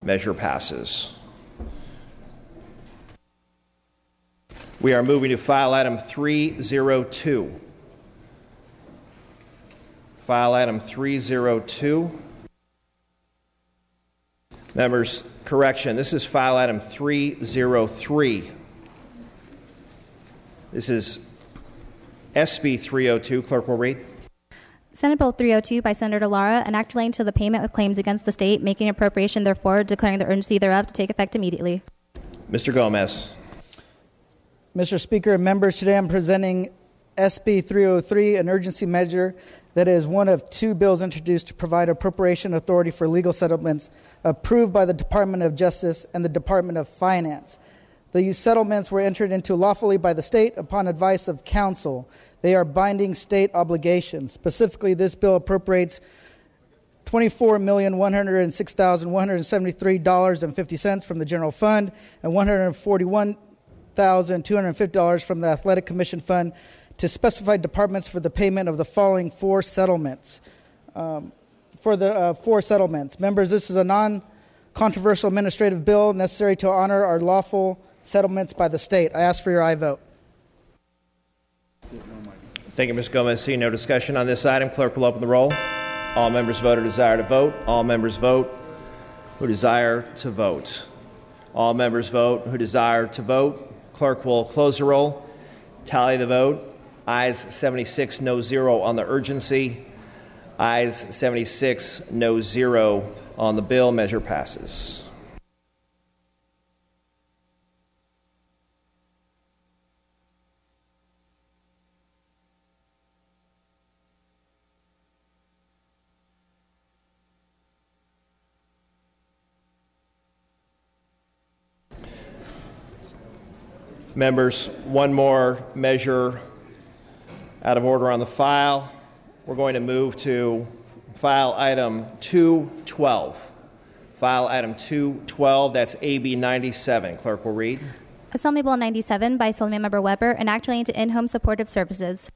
Measure passes. We are moving to file item 302. File item 302. Members, correction, this is file item 303. This is SB 302. Clerk will read. Senate Bill 302 by Senator Lara, an act relating to the payment of claims against the state, making appropriation therefore, declaring the urgency thereof to take effect immediately. Mr. Gomez. Mr. Speaker and members, today I'm presenting SB 303, an urgency measure that is one of two bills introduced to provide appropriation authority for legal settlements approved by the Department of Justice and the Department of Finance. These settlements were entered into lawfully by the state upon advice of counsel. They are binding state obligations. Specifically, this bill appropriates $24,106,173.50 from the general fund and $141,250 from the Athletic Commission Fund to specified departments for the payment of the following four settlements. Four settlements. Members, this is a non-controversial administrative bill necessary to honor our lawful settlements by the state. I ask for your aye vote. Thank you, Mr. Gomez. Seeing no discussion on this item, clerk will open the roll. All members vote who desire to vote. All members vote who desire to vote. All members vote who desire to vote. Clerk will close the roll. Tally the vote. Ayes 76, no 0 on the urgency. Ayes 76, no 0 on the bill. Measure passes. Members, one more measure out of order on the file. We're going to move to file item 212. File item 212, that's AB 97. Clerk will read. Assembly Bill 97 by Assemblymember Weber, an act relating to in-home supportive services.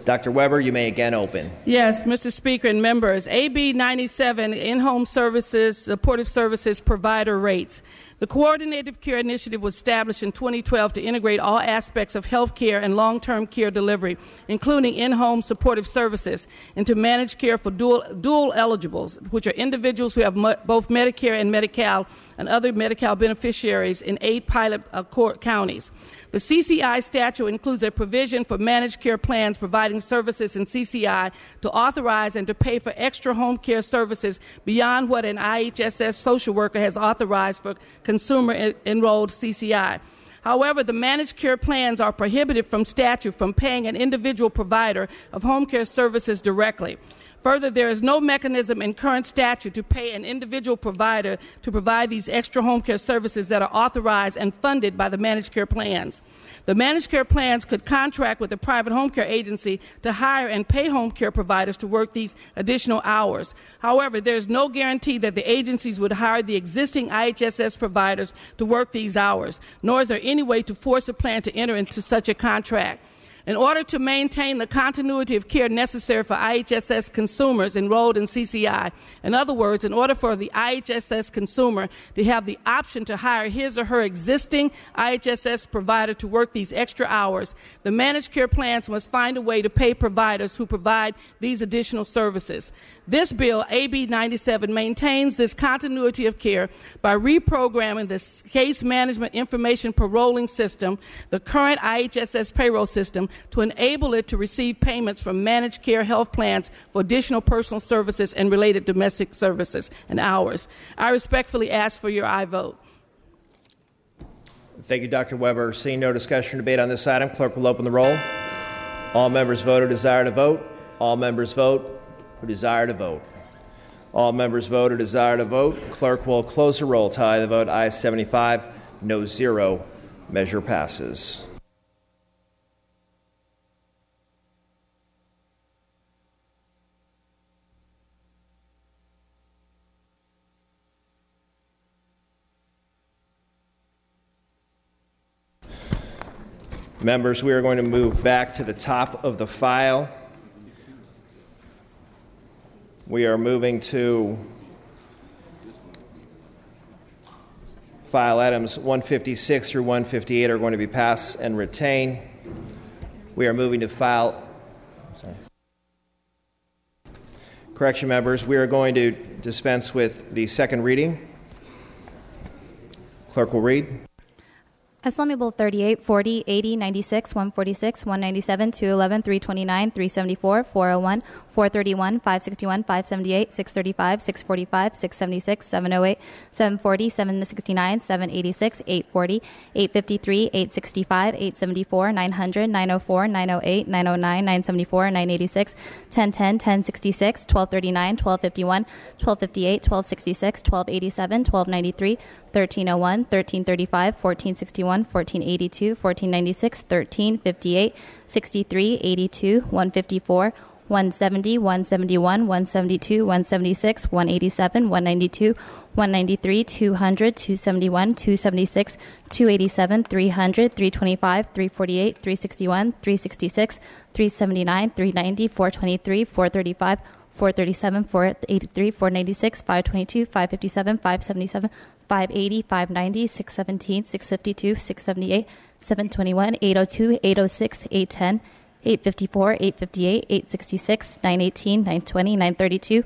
Dr. Weber, you may again open. Yes, Mr. Speaker and members, AB 97, in-home services, supportive services provider rates. The Coordinated Care Initiative was established in 2012 to integrate all aspects of health care and long-term care delivery, including in-home supportive services, into managed care for dual eligibles, which are individuals who have both Medicare and Medi-Cal and other Medi-Cal beneficiaries in 8 pilot counties. The CCI statute includes a provision for managed care plans providing services in CCI to authorize and to pay for extra home care services beyond what an IHSS social worker has authorized for consumer-enrolled CCI. However, the managed care plans are prohibited from statute from paying an individual provider of home care services directly. Further, there is no mechanism in current statute to pay an individual provider to provide these extra home care services that are authorized and funded by the managed care plans. The managed care plans could contract with a private home care agency to hire and pay home care providers to work these additional hours. However, there is no guarantee that the agencies would hire the existing IHSS providers to work these hours, nor is there any way to force a plan to enter into such a contract. In order to maintain the continuity of care necessary for IHSS consumers enrolled in CCI, in other words, in order for the IHSS consumer to have the option to hire his or her existing IHSS provider to work these extra hours, the managed care plans must find a way to pay providers who provide these additional services. This bill, AB 97, maintains this continuity of care by reprogramming the case management information paroling system, the current IHSS payroll system, to enable it to receive payments from managed care health plans for additional personal services and related domestic services and hours. I respectfully ask for your aye vote. Thank you, Dr. Weber. Seeing no discussion or debate on this item, clerk will open the roll. All members vote who desire to vote. All members vote who desire to vote. All members vote who desire to vote. Clerk will close the roll. Tally the vote. Ayes 75, no 0. Measure passes. Members, we are going to move back to the top of the file. We are moving to File items 156 through 158 are going to be passed and retained. We are moving to Correction, members, we are going to dispense with the second reading. Clerk will read. Assembly Bill 38, 40, 80, 96, 146, 197, 211, 329, 374, 401, 431, 561, 578, 635, 645, 676, 708, 740, 769, 786, 840, 853, 865, 874, 900, 904, 908, 909, 974, 986, 1010, 1066, 1239, 1251, 1258, 1266, 1287, 1293, 1301, 1335, 1461, 1482, 1496, 1358, 63, 82, 154, 170, 171, 172, 176, 187, 192, 193, 200, 271, 276, 287, 300, 325, 348, 361, 366, 379, 390, 423, 435, 437, 483, 496, 522, 557, 577, 580, 590, 617, 652, 678, 721, 802, 806, 810, 854, 858, 866, 918, 920, 932,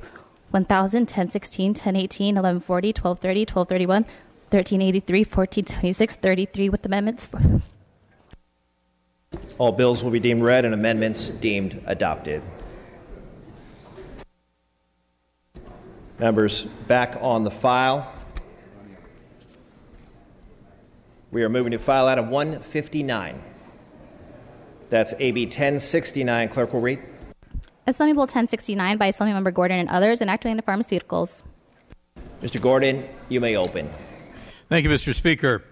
1000, 1016, 1018, 1140, 1230, 1231, 1383, 1426, 33 with amendments. All bills will be deemed read and amendments deemed adopted. Members, back on the file. We are moving to file item 159. That's AB 1069. Clerk will read. Assembly Bill 1069 by Assembly Member Gordon and others, enacting the pharmaceuticals. Mr. Gordon, you may open. Thank you, Mr. Speaker.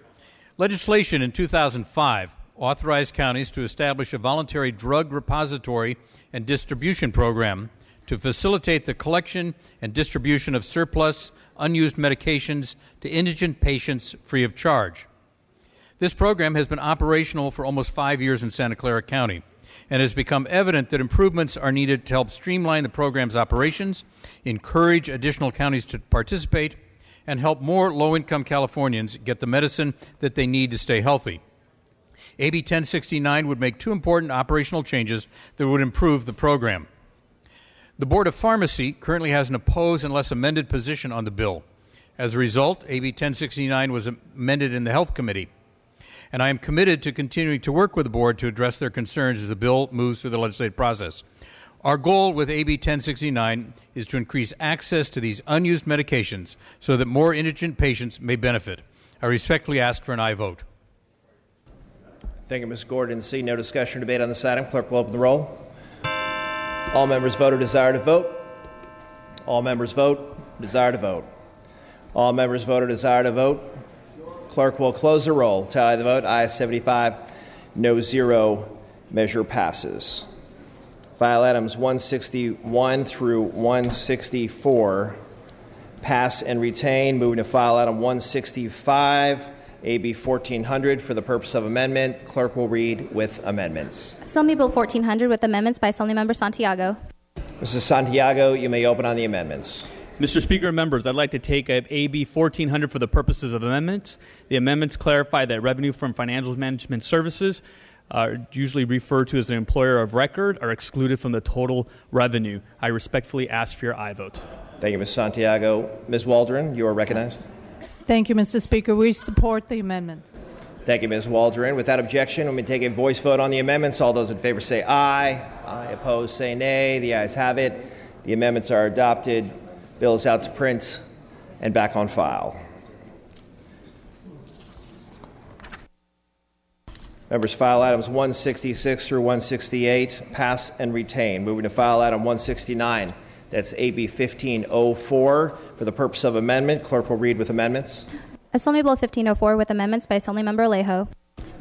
Legislation in 2005 authorized counties to establish a voluntary drug repository and distribution program to facilitate the collection and distribution of surplus, unused medications to indigent patients free of charge. This program has been operational for almost 5 years in Santa Clara County, and it has become evident that improvements are needed to help streamline the program's operations, encourage additional counties to participate, and help more low-income Californians get the medicine that they need to stay healthy. AB 1069 would make two important operational changes that would improve the program. The Board of Pharmacy currently has an opposed unless amended position on the bill. As a result, AB 1069 was amended in the Health Committee, and I am committed to continuing to work with the Board to address their concerns as the bill moves through the legislative process. Our goal with AB 1069 is to increase access to these unused medications so that more indigent patients may benefit. I respectfully ask for an aye vote. Thank you, Ms. Gordon. See no discussion or debate on this item. Clerk will open the roll. All members vote or desire to vote. All members vote, desire to vote. All members vote or desire to vote. Clerk will close the roll. Tally the vote. Ayes 75, no 0. Measure passes. File items 161 through 164 pass and retain. Moving to file item 165, AB 1400 for the purpose of amendment. Clerk will read with amendments. Assembly Bill 1400 with amendments by Assembly Member Santiago. Mrs. Santiago, you may open on the amendments. Mr. Speaker and members, I'd like to take up AB 1400 for the purposes of amendments. The amendments clarify that revenue from financial management services, usually referred to as an employer of record, are excluded from the total revenue. I respectfully ask for your aye vote. Thank you, Ms. Santiago. Ms. Waldron, you are recognized. Thank you, Mr. Speaker. We support the amendment. Thank you, Ms. Waldron. Without objection, we may take a voice vote on the amendments. All those in favor say aye. Aye. Opposed say nay. The ayes have it. The amendments are adopted. Bill is out to print and back on file. Members, file items 166 through 168 pass and retain. Moving to file item 169. That's AB 1504 for the purpose of amendment. Clerk will read with amendments. Assembly Bill 1504 with amendments by Assembly Member Alejo.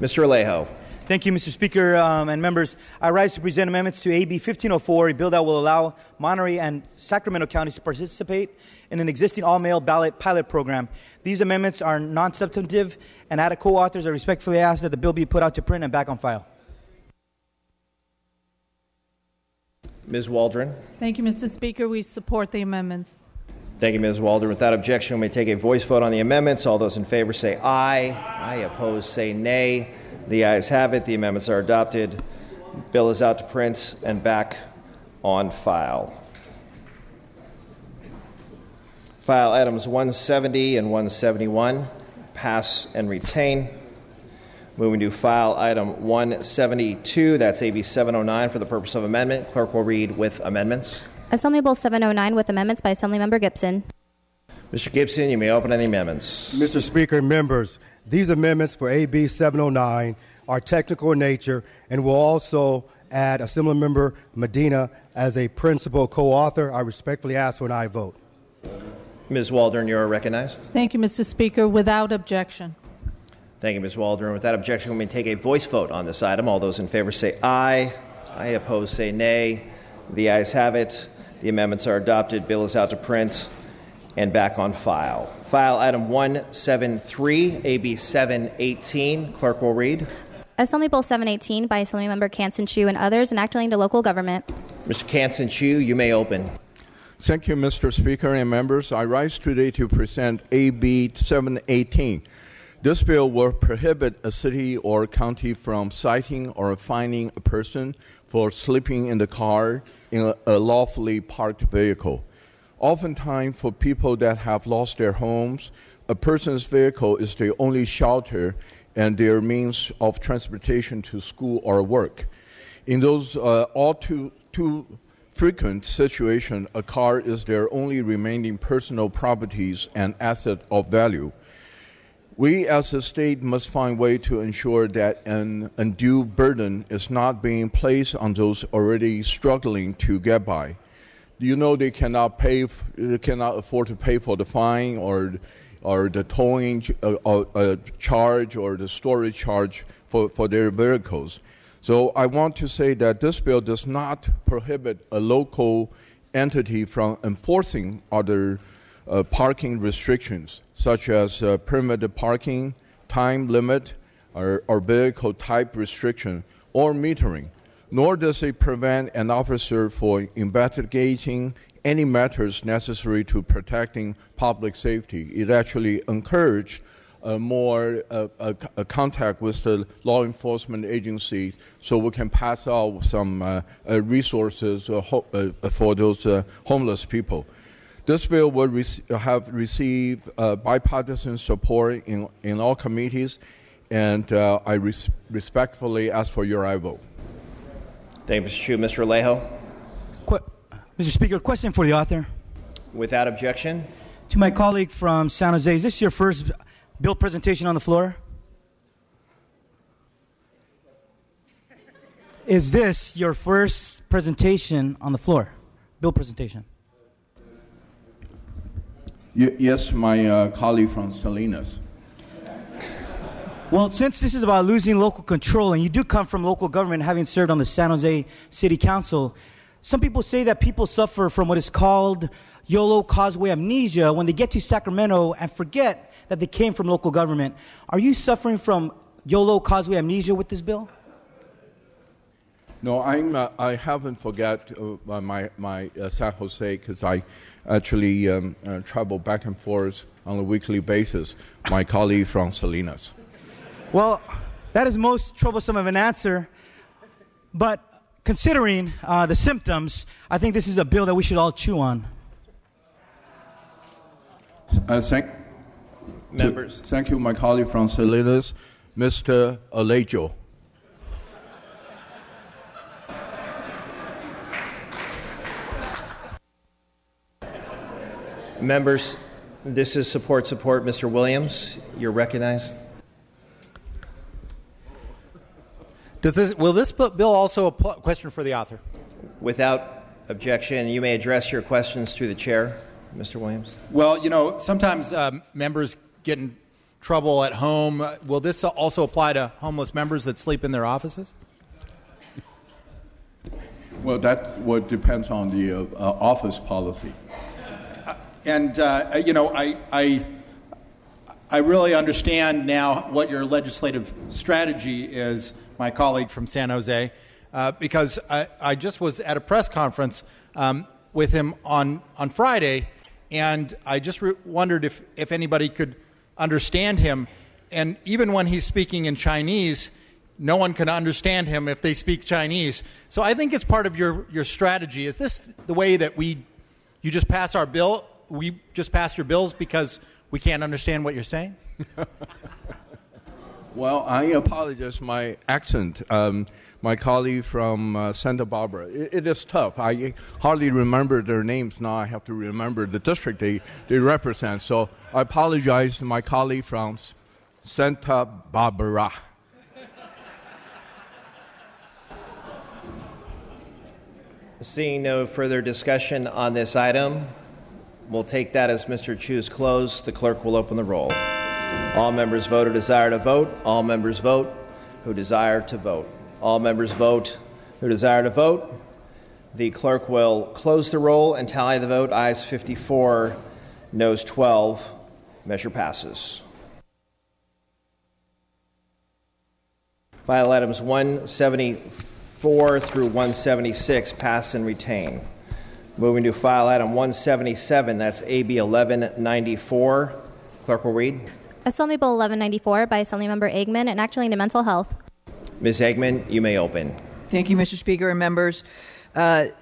Mr. Alejo. Thank you, Mr. Speaker and members. I rise to present amendments to AB 1504, a bill that will allow Monterey and Sacramento counties to participate in an existing all-mail ballot pilot program. These amendments are non-substantive, and added co-authors are respectfully asked that the bill be put out to print and back on file. Ms. Waldron. Thank you, Mr. Speaker. We support the amendments. Thank you, Ms. Waldron. Without objection, we may take a voice vote on the amendments. All those in favor say aye. Aye. Opposed say nay. The ayes have it. The amendments are adopted. Bill is out to print and back on file. File items 170 and 171, pass and retain. Moving to file item 172, that's AB 709 for the purpose of amendment. Clerk will read with amendments. Assembly Bill 709 with amendments by Assemblymember Gibson. Mr. Gibson, you may open any amendments. Mr. Speaker, members, these amendments for AB 709 are technical in nature and will also add Assemblymember Medina as a principal co-author. I respectfully ask for an aye vote. Ms. Waldron, you are recognized. Thank you, Mr. Speaker. Without objection. Thank you, Ms. Waldron. Without objection, we may take a voice vote on this item. All those in favor say aye. Aye. Opposed say nay. The ayes have it. The amendments are adopted. Bill is out to print and back on file. File item 173, AB 718. Clerk will read. Assembly Bill 718 by Assemblymember Kansan-Chu and others enacting to local government. Mr. Kansan-Chu, you may open. Thank you, Mr. Speaker and members. I rise today to present AB 718. This bill will prohibit a city or county from citing or fining a person for sleeping in the car in a lawfully parked vehicle. Oftentimes, for people that have lost their homes, a person's vehicle is the only shelter and their means of transportation to school or work. In those all too frequent situations, a car is their only remaining personal properties and asset of value. We as a state must find a way to ensure that an undue burden is not being placed on those already struggling to get by. You know they cannot afford to pay for the fine or the towing charge or the storage charge for their vehicles. So I want to say that this bill does not prohibit a local entity from enforcing other parking restrictions, such as permitted parking, time limit, or vehicle type restriction, or metering. Nor does it prevent an officer from investigating any matters necessary to protecting public safety. It actually encourages more contact with the law enforcement agencies so we can pass out some resources for those homeless people. This bill will have received bipartisan support in all committees, and I respectfully ask for your aye vote. Thank you, Mr. Chu. Mr. Alejo? Mr. Speaker, question for the author. Without objection. To my colleague from San Jose, is this your first bill presentation on the floor? Is this your first presentation on the floor? Bill presentation? Yes, my colleague from Salinas. Well, since this is about losing local control, and you do come from local government, having served on the San Jose City Council, some people say that people suffer from what is called YOLO causeway amnesia when they get to Sacramento and forget that they came from local government. Are you suffering from YOLO causeway amnesia with this bill? No, I haven't forgot my San Jose because I actually travel back and forth on a weekly basis. My colleague from Salinas. Well, that is most troublesome of an answer, but considering the symptoms, I think this is a bill that we should all chew on. Thank you, my colleague from Salinas, Mr. Alejo. Members, this is support. Mr. Williams, you're recognized. Will this bill also question for the author? Without objection, you may address your questions through the chair, Mr. Williams. Well, you know, sometimes members get in trouble at home. Will this also apply to homeless members that sleep in their offices? Well, that would depends on the office policy. You know, I really understand now what your legislative strategy is, my colleague from San Jose, because I just was at a press conference with him on Friday, and I just wondered if anybody could understand him. And even when he's speaking in Chinese, no one can understand him if they speak Chinese. So I think it's part of your strategy. Is this the way that you just pass our bill? We just pass your bills because we can't understand what you're saying? Well, I apologize my accent. My colleague from Santa Barbara. It is tough. I hardly remember their names. Now I have to remember the district they represent. So I apologize to my colleague from Santa Barbara. Seeing no further discussion on this item, we'll take that as Mr. Chu's closed. The clerk will open the roll. All members vote who desire to vote. All members vote who desire to vote. All members vote who desire to vote. The clerk will close the roll and tally the vote. Ayes 54, noes 12. Measure passes. File items 174 through 176 pass and retain. Moving to file item 177, that's AB 1194. Clerk will read. Assembly Bill 1194 by Assemblymember Eggman, enacting into mental health. Ms. Eggman, you may open. Thank you, Mr. Speaker and members. AB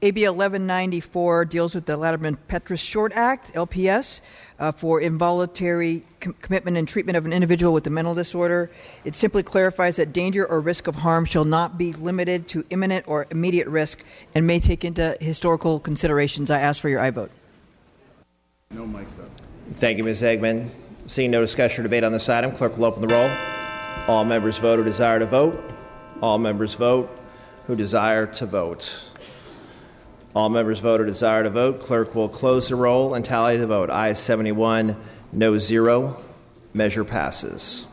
1194 deals with the Latterman-Petrus Short Act, LPS, for involuntary commitment and treatment of an individual with a mental disorder. It simply clarifies that danger or risk of harm shall not be limited to imminent or immediate risk and may take into historical considerations. I ask for your aye vote. No mic, sir. Thank you, Ms. Eggman. Seeing no discussion or debate on this item, clerk will open the roll. All members vote who desire to vote. All members vote who desire to vote. All members vote who desire to vote. Clerk will close the roll and tally the vote. Ayes 71, no 0. Measure passes.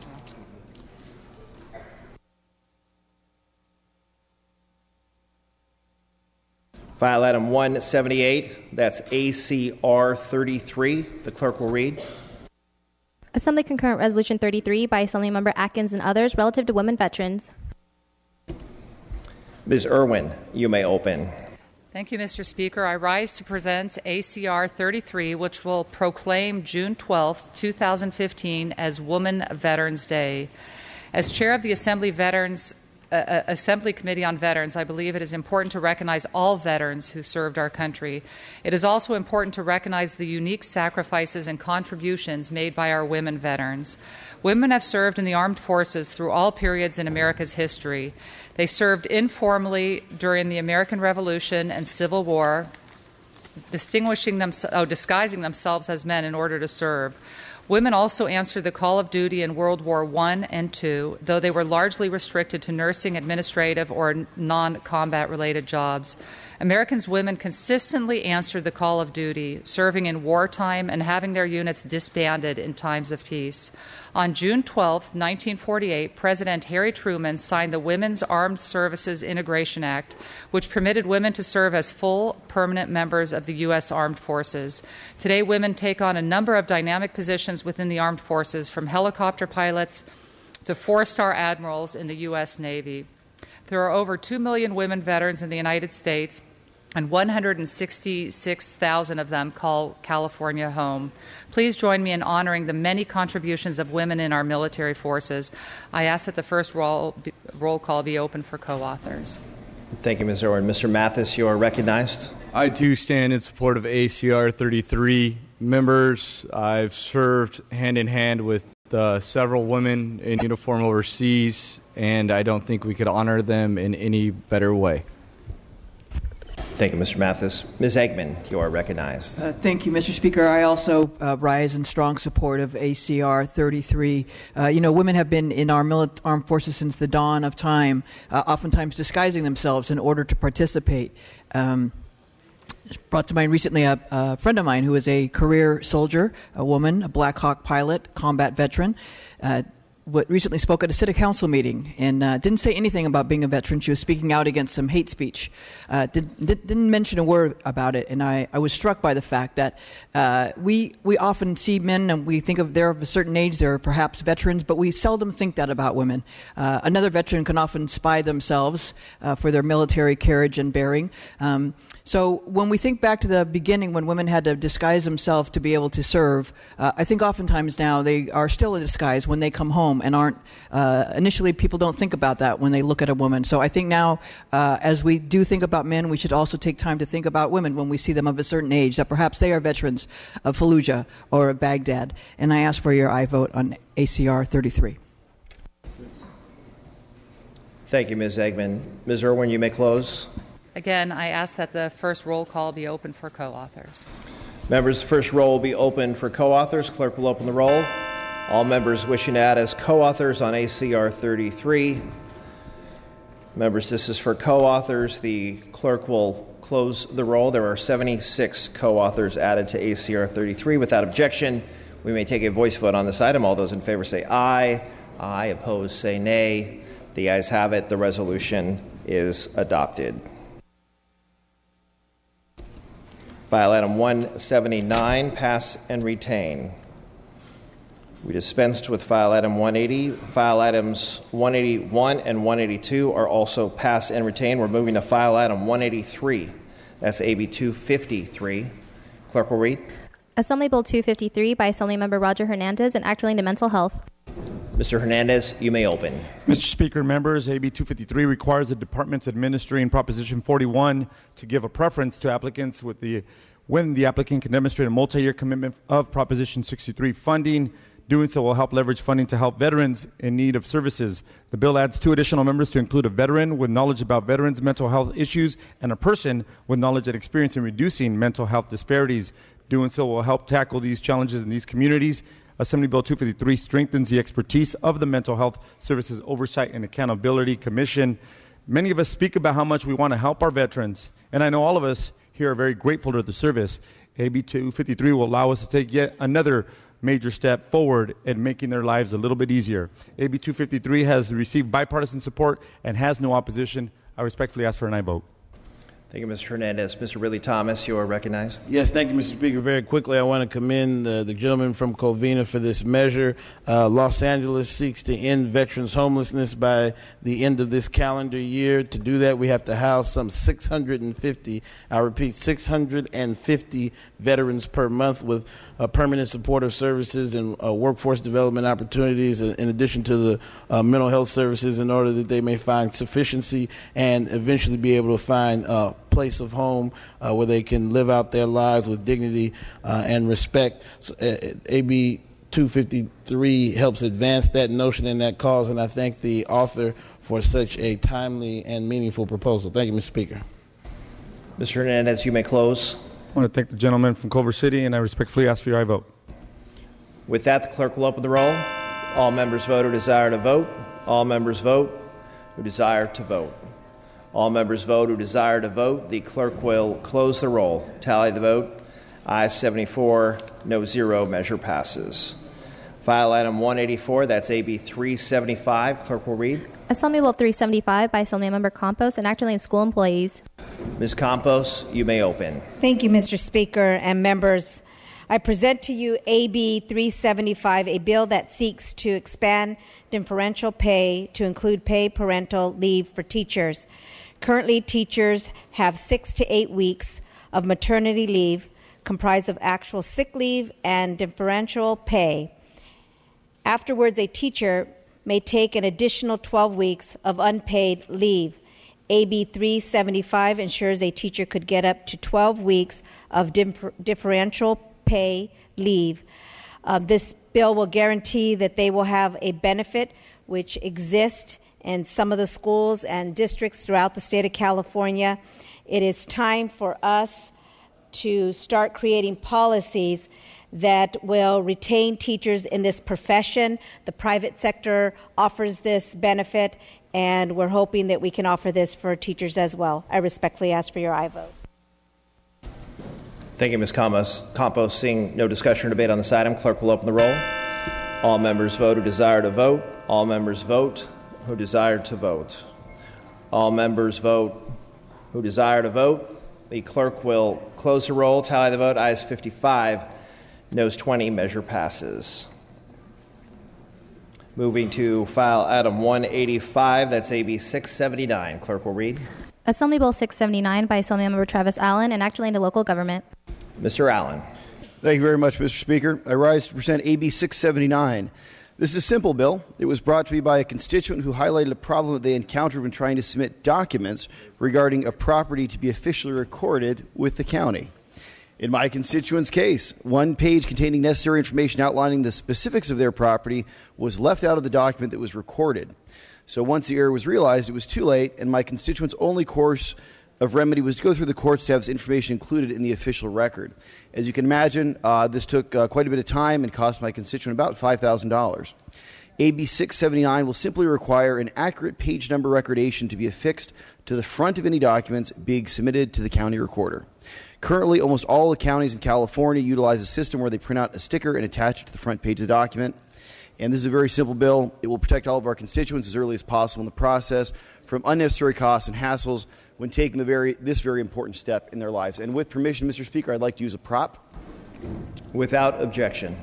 File item 178, that's ACR 33. The clerk will read. Assembly Concurrent Resolution 33 by Assemblymember Atkins and others relative to women veterans. Ms. Irwin, you may open. Thank you, Mr. Speaker. I rise to present ACR 33, which will proclaim June 12, 2015 as Women Veterans Day. As chair of the Assembly Committee on Veterans, I believe it is important to recognize all veterans who served our country. It is also important to recognize the unique sacrifices and contributions made by our women veterans. Women have served in the armed forces through all periods in America's history. They served informally during the American Revolution and Civil War, disguising themselves as men in order to serve. Women also answered the call of duty in World War I and II, though they were largely restricted to nursing, administrative, or non-combat related jobs. Americans' women consistently answered the call of duty, serving in wartime and having their units disbanded in times of peace. On June 12, 1948, President Harry Truman signed the Women's Armed Services Integration Act, which permitted women to serve as full, permanent members of the U.S. Armed Forces. Today, women take on a number of dynamic positions within the armed forces, from helicopter pilots to four-star admirals in the U.S. Navy. There are over 2 million women veterans in the United States, and 166,000 of them call California home. Please join me in honoring the many contributions of women in our military forces. I ask that the first roll call be open for co-authors. Thank you, Ms. Irwin. Mr. Mathis, you are recognized. I too stand in support of ACR 33. Members, I've served hand in hand with several women in uniform overseas, and I don't think we could honor them in any better way. Thank you, Mr. Mathis. Ms. Eggman, you are recognized. Thank you, Mr. Speaker. I also rise in strong support of ACR 33. Women have been in our armed forces since the dawn of time, oftentimes disguising themselves in order to participate. Brought to mind recently a friend of mine who is a career soldier, a woman, a Black Hawk pilot, combat veteran, recently spoke at a city council meeting and didn't say anything about being a veteran. She was speaking out against some hate speech. Didn't mention a word about it, and I was struck by the fact that we often see men and we think they're of a certain age, they're perhaps veterans, but we seldom think that about women. Another veteran can often spy themselves for their military carriage and bearing. So when we think back to the beginning when women had to disguise themselves to be able to serve, I think oftentimes now they are still a disguise when they come home and aren't, initially people don't think about that when they look at a woman. So I think now as we do think about men, we should also take time to think about women when we see them of a certain age, that perhaps they are veterans of Fallujah or of Baghdad. And I ask for your aye vote on ACR 33. Thank you, Ms. Eggman. Ms. Irwin, you may close. Again, I ask that the first roll call be open for co-authors. Members, the first roll will be open for co-authors. Clerk will open the roll. All members wishing to add as co-authors on ACR 33. Members, this is for co-authors. The clerk will close the roll. There are 76 co-authors added to ACR 33. Without objection, we may take a voice vote on this item. All those in favor say aye. Aye. Opposed say nay. The ayes have it. The resolution is adopted. File item 179, pass and retain. We dispensed with file item 180. File items 181 and 182 are also pass and retain. We're moving to file item 183. That's AB 253. Clerk will read. Assembly Bill 253 by Assemblymember Roger Hernandez, an act relating to mental health. Mr. Hernandez, you may open. Mr. Speaker, members, AB 253 requires the departments administering Proposition 41 to give a preference to applicants when the applicant can demonstrate a multi-year commitment of Proposition 63 funding. Doing so will help leverage funding to help veterans in need of services. The bill adds 2 additional members to include a veteran with knowledge about veterans' mental health issues and a person with knowledge and experience in reducing mental health disparities. Doing so will help tackle these challenges in these communities. Assembly Bill 253 strengthens the expertise of the Mental Health Services Oversight and Accountability Commission. Many of us speak about how much we want to help our veterans, and I know all of us here are very grateful to the service. AB 253 will allow us to take yet another major step forward in making their lives a little bit easier. AB 253 has received bipartisan support and has no opposition. I respectfully ask for an aye vote. Thank you, Mr. Hernandez. Mr. Ridley Thomas, you are recognized. Yes, thank you, Mr. Speaker. Very quickly, I want to commend the gentleman from Covina for this measure. Los Angeles seeks to end veterans' homelessness by the end of this calendar year. To do that, we have to house some 650, I repeat, 650 veterans per month with permanent supportive services and workforce development opportunities, in addition to the mental health services, in order that they may find sufficiency and eventually be able to find place of home where they can live out their lives with dignity and respect. So, AB 253 helps advance that notion and that cause, and I thank the author for such a timely and meaningful proposal. Thank you, Mr. Speaker. Mr. Hernandez, you may close. I want to thank the gentleman from Culver City, and I respectfully ask for your aye vote. With that, the clerk will open the roll. All members vote who desire to vote. All members vote who desire to vote. All members vote who desire to vote. The clerk will close the roll. Tally the vote. Ayes 74, no 0. Measure passes. File item 184, that's AB 375. Clerk will read. Assembly Bill 375 by Assemblymember Campos, an act relating to school employees. Ms. Campos, you may open. Thank you, Mr. Speaker and members. I present to you AB 375, a bill that seeks to expand differential pay to include paid parental leave for teachers. Currently, teachers have 6 to 8 weeks of maternity leave comprised of actual sick leave and differential pay. Afterwards, a teacher may take an additional 12 weeks of unpaid leave. AB 375 ensures a teacher could get up to 12 weeks of differential pay leave. This bill will guarantee that they will have a benefit which exists in some of the schools and districts throughout the state of California. It is time for us to start creating policies that will retain teachers in this profession. The private sector offers this benefit, and we're hoping that we can offer this for teachers as well. I respectfully ask for your aye vote. Thank you, Ms. Campos. Seeing no discussion or debate on this item, clerk will open the roll. All members vote who desire to vote. All members vote who desire to vote. All members vote who desire to vote. The clerk will close the roll, tally the vote. Ayes 55, noes 20. Measure passes. Moving to file item 185, that's AB 679. Clerk will read. Assembly Bill 679 by Assemblymember Travis Allen, an act relating to local government. Mr. Allen. Thank you very much, Mr. Speaker. I rise to present AB 679. This is a simple bill. It was brought to me by a constituent who highlighted a problem that they encountered when trying to submit documents regarding a property to be officially recorded with the county. In my constituent's case, one page containing necessary information outlining the specifics of their property was left out of the document that was recorded. So once the error was realized, it was too late, and my constituent's only course of remedy was to go through the courts to have this information included in the official record. As you can imagine, this took quite a bit of time and cost my constituent about $5,000. AB 679 will simply require an accurate page number recordation to be affixed to the front of any documents being submitted to the county recorder. Currently, almost all the counties in California utilize a system where they print out a sticker and attach it to the front page of the document. And this is a very simple bill. It will protect all of our constituents as early as possible in the process from unnecessary costs and hassles when taking this very important step in their lives. And with permission, Mr. Speaker, I'd like to use a prop. Without objection.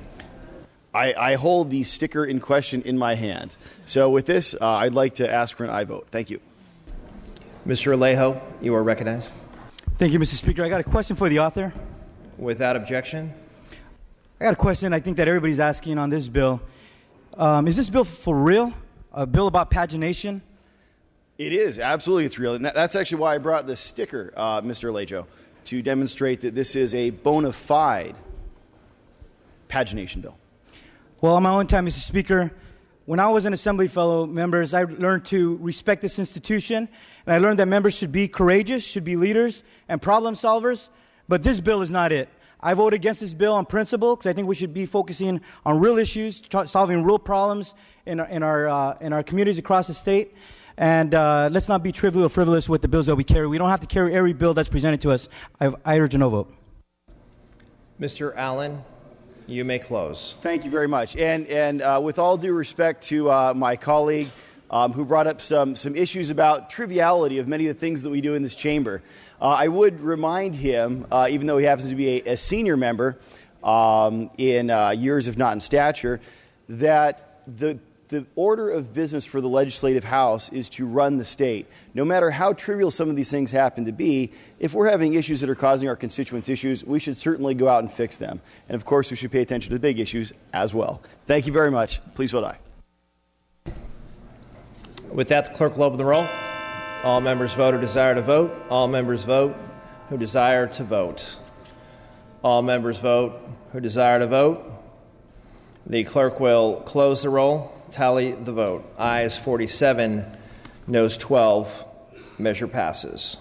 I hold the sticker in question in my hand. So with this, I'd like to ask for an aye vote. Thank you. Mr. Alejo, you are recognized. Thank you, Mr. Speaker. I got a question for the author. Without objection. I got a question I think that everybody's asking on this bill. Is this bill for real? A bill about pagination? It is. Absolutely, it's real. And that's actually why I brought this sticker, Mr. Alejo, to demonstrate that this is a bona fide pagination bill. Well, on my own time, Mr. Speaker, when I was an Assembly fellow, members, I learned to respect this institution, and I learned that members should be courageous, should be leaders and problem solvers, but this bill is not it. I voted against this bill on principle because I think we should be focusing on real issues, solving real problems in our communities across the state. And let's not be trivial or frivolous with the bills that we carry. We don't have to carry every bill that's presented to us. I urge a no vote. Mr. Allen, you may close. Thank you very much. And with all due respect to my colleague who brought up some issues about triviality of many of the things that we do in this chamber, I would remind him, even though he happens to be a senior member in years, if not in stature, that the order of business for the legislative house is to run the state. No matter how trivial some of these things happen to be, if we're having issues that are causing our constituents issues, we should certainly go out and fix them. And of course, we should pay attention to the big issues as well. Thank you very much. Please vote aye. With that, the clerk will open the roll. All members vote who desire to vote. All members vote who desire to vote. All members vote who desire to vote. The clerk will close the roll. Tally the vote. Ayes 47, noes 12. Measure passes.